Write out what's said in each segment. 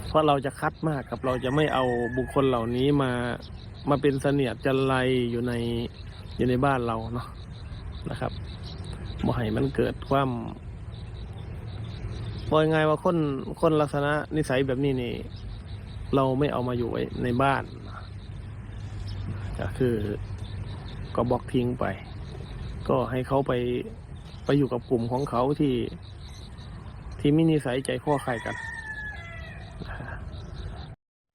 เพราะเราจะคัดมากครับเราจะไม่เอาบุคคลเหล่านี้มาเป็นเสนียดจันไรอยู่ในบ้านเราเนาะนะครับบ่ให้มันเกิดความบอกยังไงว่าคนลักษณะนิสัยแบบนี้นี่เราไม่เอามาอยู่ไว้ในบ้านก็คือก็บล็อกทิ้งไปก็ให้เขาไปอยู่กับกลุ่มของเขาที่มีนิสัยใจคอคล้ายกัน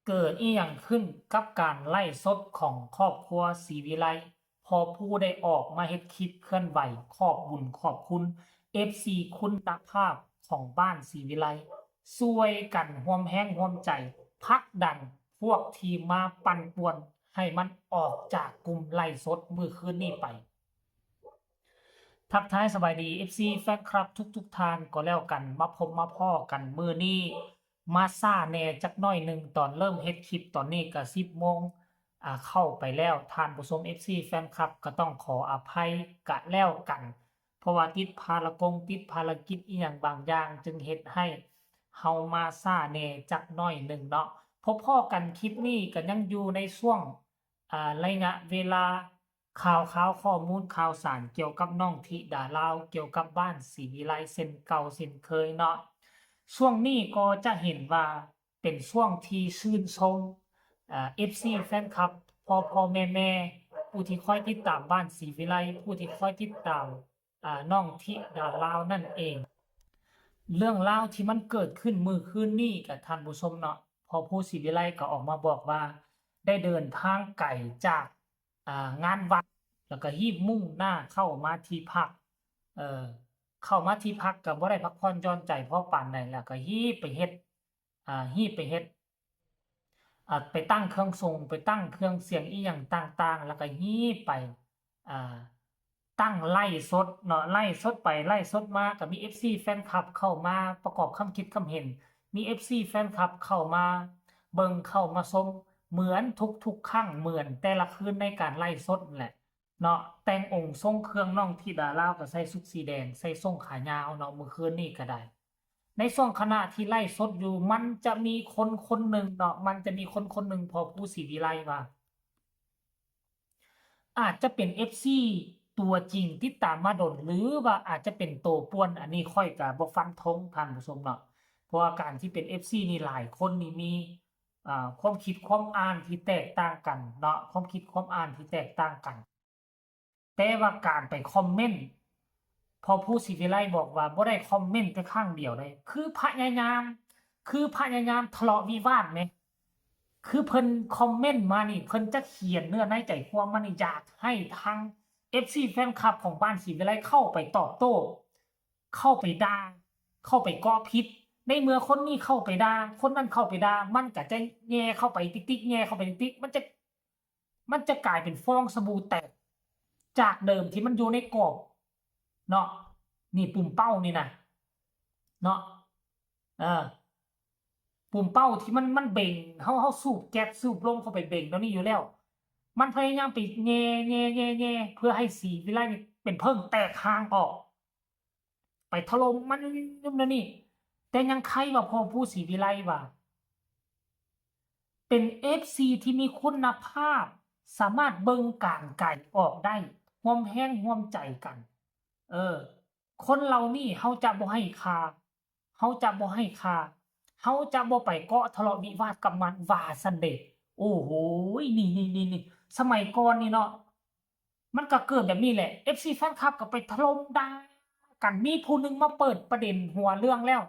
เกิดอีหยังขึ้นกับการไล่สดของครอบครัวศรีวิไลพอผู้ได้ออกมาเฮ็ดคลิปเคลื่อนไหวขอบบุญขอบคุณ FC คุณภาพของบ้านศรีวิไลช่วยกันร่วมแรงร่วมใจผลักดันพวกที่มาปั่นป่วนให้มันออกจากกลุ่มไล่สดมื้อคืนนี้ไป ทักทายสบายดี FC แฟนคลับทุกท่านก็แล้วกันมาพบมาพ้อกันมื้อนี้มาซ่าแหน่จักหน่อยหนึ่งตอนเริ่มเฮ็ดคลิปตอนนี้ก็10โมงเข้าไปแล้วท่านผู้ชม FC แฟนคลับก็ต้องขออภัยกะแล้วกัน เพราะว่าติดภารกิจอีหยังบางอย่างจึงเฮ็ดให้เฮามาซ่าแหน่จักหน่อยหนึ่งเนาะพบพ้อกันคลิปนี้ก็ยังอยู่ในช่วงระยะเวลาข่าวข้อมูลข่าวสารเกี่ยวกับน้องธิดาลาวเกี่ยวกับบ้านศรีวิไลเช่นเก่าเช่นเคยเนาะช่วงนี้ก็จะเห็นว่าเป็นช่วงที่ชื่นชมFC แฟนคลับพ่อแม่ผู้ที่คอยติดตามบ้านศรีวิไลผู้ที่คอยติดตามน้องธิดาลาวนั่นเองเรื่องราวที่มันเกิดขึ้นมื้อคืนนี้กับท่านผู้ชมเนาะพอผู้ศรีวิไลก็ออกมาบอกว่าได้เดินทางไกลจากงานวัดแล้วก็รีบมุ่งหน้าเข้ามาที่พักเอ่อเข้ามาที่พักก็บ่ได้พักผ่อนหย่อนใจพอปานใดแล้วก็รีบไปเฮ็ดรีบไปเฮ็ดไปตั้งเครื่องทรงไปตั้งเครื่องเสียงอีหยังต่างๆแล้วก็รีบไปอ่าตั้งไลฟ์สดเนาะไลฟ์สดไปไลฟ์สดมาก็มี FC แฟนคลับเข้ามาประกอบคำคิดคำเห็นมี FC แฟนคลับเข้ามาเบิ่งเข้ามาชมเหมือนทุกๆครั้งเหมือนแต่ละคืนในการไลฟ์สดนั่นแหละเนาะแต่งองค์ทรงเครื่องน้องธิดาลาวก็ใส่ชุดสีแดงใส่ทรงขายาวเนาะเมื่อคืนนี้ก็ได้ในช่วงขณะที่ไลฟ์สดอยู่มันจะมีคนหนึ่งเนาะมันจะมีคนหนึ่งพอผู้ศรีวิไลว่าอาจจะเป็น FC ตัวจริงติดตามมาดนหรือว่าอาจจะเป็นโตป่วนอันนี้ค่อยก็บ่ฟันธงท่านผู้ชมเนาะเพราะว่าการที่เป็น FC นี่หลายคนนี่มีความคิดความอ่านที่แตกต่างกันเนาะความคิดความอ่านที่แตกต่างกันแต่ว่าการไปคอมเมนต์พอผู้ศรีวิไลบอกว่าบ่ได้คอมเมนต์แต่ข้างเดียวเลยคือพยายามทะเลาะวิวาทแหมคือเพิ่นคอมเมนต์มานี่เพิ่นจะเขียนเนื้อในใจความมานี่อยากให้ทาง FC แฟนคลับของบ้านศรีวิไลเข้าไปตอบโต้เข้าไปด่าเข้าไปก่อพิษในเมื่อคนนี้เข้าไปด่าคนนั้นเข้าไปด่ามันก็จะแย่เข้าไปติ๊กๆแย่เข้าไปติ๊กๆมันจะกลายเป็นฟองสบู่แตกจากเดิมที่มันอยู่ในกรอบเนาะนี่ปุ่มเป้านี่นะเนาะเออปุ่มเป้าที่มันเบ่งเฮาสูบแก๊สสูบลมเข้าไปเบ่งแล้วนี่อยู่แล้วมันพยายามไปแง่ๆๆๆเพื่อให้สีวิไลนี่เป็นเพิ่งแตกคางออกไปถล่มมันนู่นนั่นนี่แต่ยังใครว่าพอผู้ศรีวิไลว่าเป็น FC ที่มีคุณภาพสามารถเบิ่งการไก่ออกได้ร่วมแรงร่วมใจกันเออคนเหล่านี้เฮาจะบ่ให้ค่าเฮาจะบ่ให้ค่าเฮาจะบ่ไปเกาะทะเลาะวิวาทกับมันว่าซั้นเดะโอ้โฮนี่ๆๆๆสมัยก่อนนี่เนาะมันก็เกิดแบบนี้แหละ FC แฟนคลับก็ไปถล่มด่ากันมีผู้หนึ่งมาเปิดประเด็นหัวเรื่องแล้ว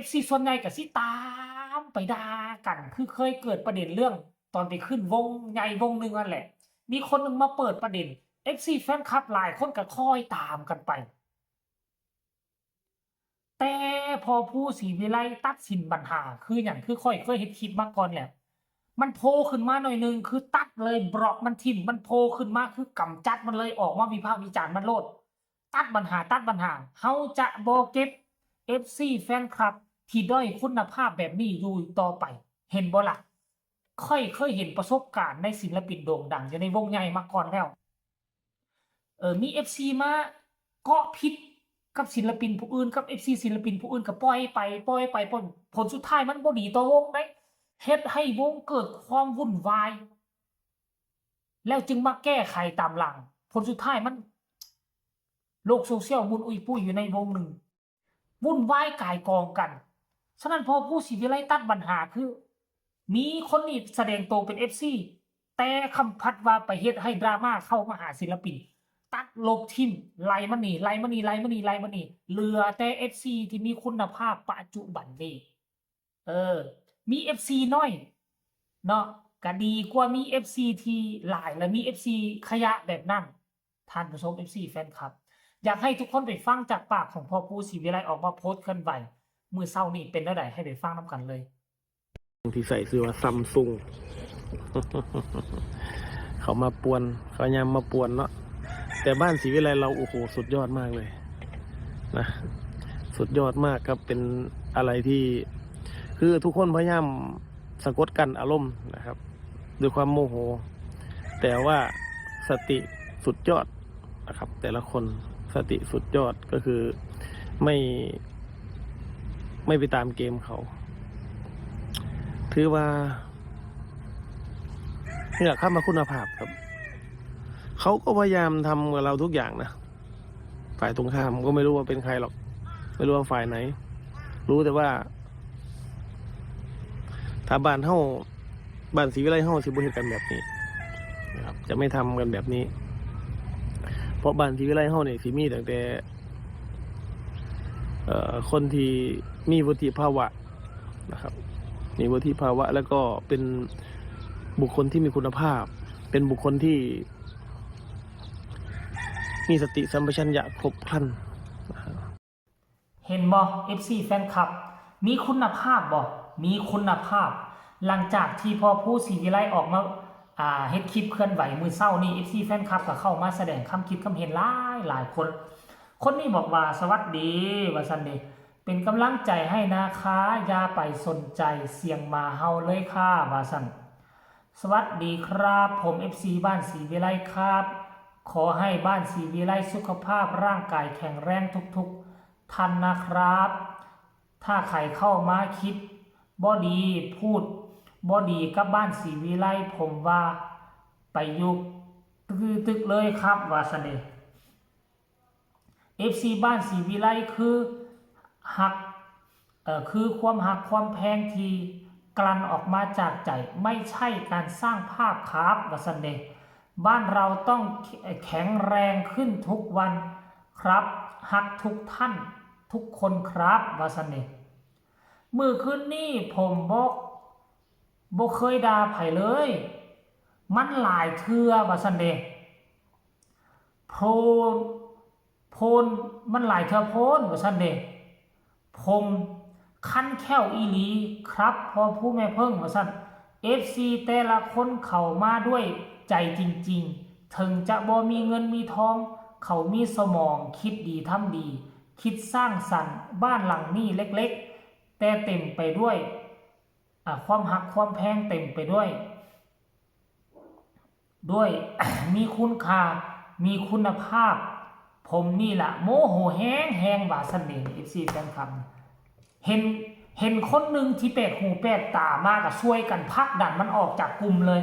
FC ส่วนใหญ่ก็สิตามไปด่ากันคือเคยเกิดประเด็นเรื่องตอนไปขึ้นวงใหญ่วงหนึ่งนั่นแหละมีคนหนึ่งมาเปิดประเด็น FC แฟนคลับหลายคนก็คอยตามกันไปแต่พอผู้ศรีวิไลตัดสินปัญหาคือหยังคือข้อยเคยเฮ็ดคลิปมาก่อนแล้วมันโผล่ขึ้นมาหน่อยหนึ่งคือตัดเลยบล็อกมันทิ่มมันโผล่ขึ้นมาคือกำจัดมันเลยออกมาวิพากษ์วิจารณ์มันโลดตัดปัญหาเฮาจะบ่เก็บ FC แฟนคลับที่ด้อยคุณภาพแบบนี้อยู่ต่อไปเห็นบ่ล่ะข้อยเคยเห็นประสบการณ์ในศิลปินโด่งดังอยู่ในวงใหญ่มาก่อนแล้วมี FC มาเกาะพิษ กับศิลปินผู้อื่นกับ FC ศิลปินผู้อื่นก็ปล่อยไปผลสุดท้ายมันบ่ดีต่อวงเด้เฮ็ดให้วงเกิดความวุ่นวายแล้วจึงมาแก้ไขตามหลังผลสุดท้ายมันโลกโซเชียลมุนอุยปุ้ยอยู่ในวงหนึ่งวุ่นวายก่ายกองกันฉะนั้นพอผู้ศิวิไลตัดปัญหาคือมีคนนี้แสดงตัวเป็น FC แต่คำพัดว่าไปเฮ็ดให้ดราม่าเข้ามาหาศิลปินตัดลบทิมไล่มันนี่เหลือแต่ FC ที่มีคุณภาพปัจจุบันนี้มี FC น้อยเนาะก็ดีกว่ามี FC ที่หลายและมี FC ขยะแบบนั้นท่านผู้ชม FC แฟนคลับอยากให้ทุกคนไปฟังจากปากของพ่อปู่ศรีวิไลออกมาโพสต์เคลื่อนไหวมื้อเช้านี้เป็นจั่งใดให้ไปฟังนํกันเลยที่ใส่ชื่อว่าซัมซุง เขามาป่วนเขายามมาป่วนเนาะแต่บ้านศรีวิไลเราโอ้โหสุดยอดมากเลยนะสุดยอดมากครับเป็นอะไรที่คือทุกคนพยายามสะกดกั้นอารมณ์นะครับด้วยความโมโหแต่ว่าสติสุดยอดนะครับแต่ละคนสติสุดยอดก็คือไม่ไปตามเกมเขาถือว่านี่แหละเข้ามาคุณภาพครับเขาก็พยายามทำกับเราทุกอย่างนะฝ่ายตรงข้ามก็ไม่รู้ว่าเป็นใครหรอกไม่รู้ว่าฝ่ายไหนรู้แต่ว่าถ้าบ้านศรีวิไลเฮ้าสิบ่เฮ็ดกันแบบนี้นะครับจะไม่ทำกันแบบนี้เพราะบ้านศรีวิไลเฮ้าเนี่ยสิมีตั้งแต่คนที่มีวุฒิภาวะนะครับมีวุฒิภาวะแล้วก็เป็นบุคคลที่มีคุณภาพเป็นบุคคลที่มีสติสัมปชัญญะครบครันเห็นบ่ FC แฟนคลับมีคุณภาพบ่มีคุณภาพหลังจากที่พ่อปู่ศรีวิไลออกมาเฮ็ดคลิปเคลื่อนไหวมื้อเช้านี้ FC แฟนคลับก็เข้ามาแสดงความคิดความเห็นหลายคนนี้บอกว่าสวัสดีว่าซั่นเด้เป็นกำลังใจให้นะคะอย่าไปสนใจเสียงหมาเห่าเลยค่ะว่าซั่นสวัสดีครับผม FC บ้านศรีวิไลครับขอให้บ้านศรีวิไลสุขภาพร่างกายแข็งแรงทุกๆท่านนะครับถ้าใครเข้ามาคิดบ่ดีพูดบ่ดีกับบ้านศรีวิไลผมว่าไปอยู่ตึกเลยครับว่าซั่นเด้ FC บ้านศรีวิไลคือหักคือความหักความแพงที่กลั่นออกมาจากใจไม่ใช่การสร้างภาพครับว่าซั่นเด้บ้านเราต้องแข็งแรงขึ้นทุกวันครับหักทุกท่านทุกคนครับว่าซั่นเด้มื้อคืนนี้ผมบ่เคยด่าไผเลยมันหลายเทื่อว่าซั่นเด้โพนมันหลายเทื่อโพนว่าซั่นเด้ผมคันแค้วอีหลีครับพอผู้แม่เพิ่งว่าซั่น FC แต่ละคนเข้ามาด้วยใจจริงๆถึงจะบ่มีเงินมีทองเขามีสมองคิดดีทำดีคิดสร้างสรรค์บ้านหลังนี้เล็กๆแต่เต็มไปด้วยความหักความแพงเต็มไปด้วย มีคุณค่ามีคุณภาพผมนี่ล่ะโมโหแห้งว่าซั่นเด้ FC แฟนคลับเห็นคนหนึ่งที่แปลกหูแปลกตามากก็ช่วยกันผลักดันมันออกจากกลุ่มเลย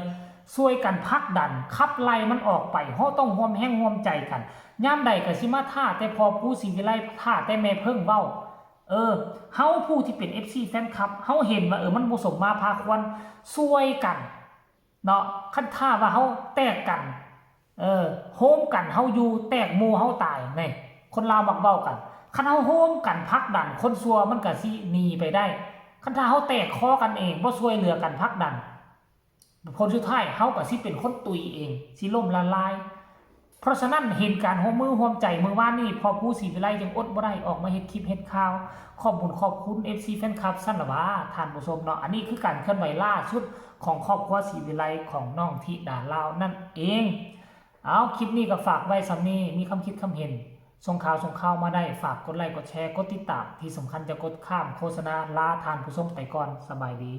ช่วยกันผลักดันขับไล่มันออกไปเฮาต้องร่วมแรงร่วมใจกันยามใดก็สิมาท่าแต่พอผู้ศรีวิไลท่าแต่แม่เพิ่งเว้าเฮาผู้ที่เป็น FC แฟนคลับเฮาเห็นว่ามันบ่สมมาพาควรช่วยกันเนาะคันท่าว่าเฮาแตกกันโฮมกันเฮาอยู่แตกหมู่เฮาตายนี่คนลาวมักเว้ากันคันเฮาโฮมกันผลักดันคนซัวมันก็สิหนีไปได้คันถ้าเฮาแตกคอกันเองบ่ช่วยเหลือกันผลักดันผลสุดท้ายเฮาก็สิเป็นคนตุยเองสิล่มละลายเพราะฉะนั้นเห็นการร่วมมือร่วมใจมื้อวานนี้พอผู้ศรีวิไลยังอดบ่ได้ออกมาเฮ็ดคลิปเฮ็ดข่าวขอบคุณ FC แฟนคลับซั่นล่ะว่าท่านผู้ชมเนาะอันนี้คือการเคลื่อนไหวล่าสุดของครอบครัวศรีวิไลของน้องธิดาลาวนั่นเองเอาคลิปนี้ก็ฝากไว้สำนี้มีคำคิดคำเห็นส่งข่าวมาได้ฝากกดไลค์กดแชร์กดติดตามที่สำคัญจะกดข้ามโฆษณาลาทานผู้ชมไปก่อนสบายดี